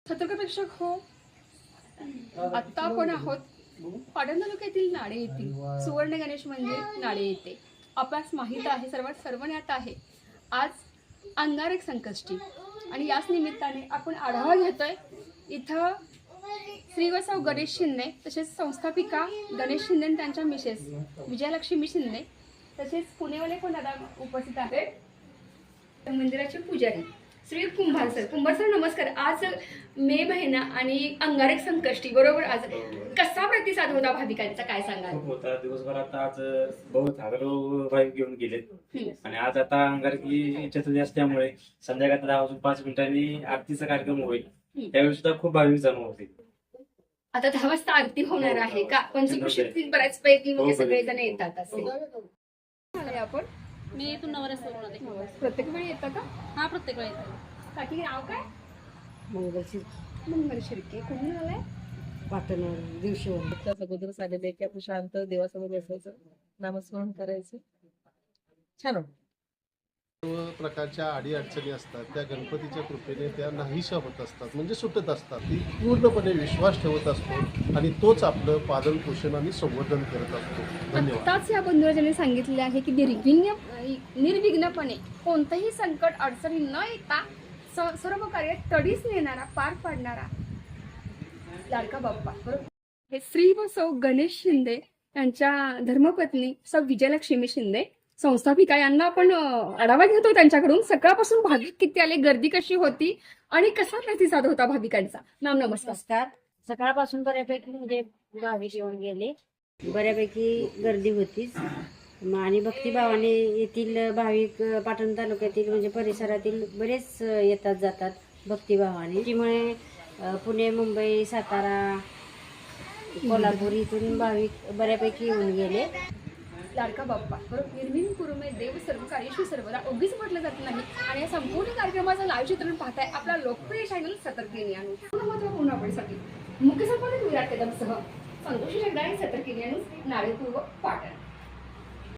सतर्क प्रेक्षक हो, आत्ता आपण आहोत पाटण तालुक्यातील नाडे येथील सुवर्ण गणेश मंदिर नाडे येथे. आपल्यास माहीत आहे, सर्वज्ञात आहे, आज अंगारक संकष्टी आणि याच निमित्ताने आपण आढावा घेतोय. इथं श्री वसव गणेश शिंदे तसेच संस्थापिका गणेश शिंदे आणि त्यांच्या मिसेस विजयलक्ष्मी शिंदे तसेच पुणेवाले पण दादा उपस्थित आहेत. मंदिराचे पुजारी श्री कुंभार सर नमस्कार. आज मे महिना आणि अंगारक संकष्टी बरोबर, आज कसा प्रतिसाद होता भाविकांचा, काय सांगाल? खूप होता दिवसभरात. आज बहुत हजारो भाविक घेऊन गेलेत आणि आज आता अंगारकी चतुर्थी असल्यामुळे संध्याकाळी 10 वाजून 5 मिनिटांनी आरतीचा कार्यक्रम होईल. त्यावेळी सुद्धा खूप भाविक जमा होते. आता 10 वाजता आरती होणार आहे का? पंचकृषीतील बऱ्याच पैकी म्हणजे सगळे जण येतात असे. आपण मी इथून नवरस प्रत्येक वेळी येतं का? हा, प्रत्येक वेळेस. काकी नाव काय? मंगल शिर्के. कुठून आलाय? पाटण दिवशी अगोदर झालेले की आपण शांत देवासमोर बसायचं, नामस्मरण करायचं. छान वाटतं. सर्व प्रकारच्या अडीअडचणी असतात त्या गणपतीच्या कृपेने त्या नाहीशा होत असतात, म्हणजे सुटत असतात. ती पूर्णपणे विश्वास ठेवत असतो आणि तोच आपलं पालन पोषण आणि संवर्धन करत असतो. धन्यवाद. आताच या बंधुराजांनी सांगितले आहे की निर्विघ्नपणे कोणतंही संकट अडचणी न येता सर्व कार्य तडीस नेणारा, पार पाडणारा लाडका बाप्पा बरोबर. हे श्री वसव गणेश शिंदे यांच्या धर्मपत्नी सौ विजयलक्ष्मी शिंदे संस्थापिका यांना आपण आढावा घेतो त्यांच्याकडून. सकाळपासून भाविक किती आले, गर्दी कशी होती आणि कसा प्रतिसाद होता भाविकांचा? मॅम नमस्कार. नमस्कार. सकाळपासून बऱ्यापैकी म्हणजे भाविक येऊन गेले, बऱ्यापैकी गर्दी होतीच. आणि भक्तिभावाने येथील भाविक पाटण तालुक्यातील म्हणजे परिसरातील बरेच येतात जातात भक्तिभावाने. त्यामुळे पुणे, मुंबई, सातारा, कोल्हापूर इथून भाविक बऱ्यापैकी येऊन गेले. लाडका बाप्पा बरोबर. निर्विघ्न कुरुमे देव सर्व कार्येषु सर्वदा उगीच म्हटलं जात नाही. आणि या संपूर्ण कार्यक्रमाचं लाईव्ह चित्रण पाहताय आपला लोकप्रिय चॅनल सतर्क न्यूज. महत्त्वपूर्ण अपडेटसाठी मुख्य संपादक विराट कदम सह संतोषी जगदाळे, सतर्क न्यूज, नाळेपूर्व, पाटण.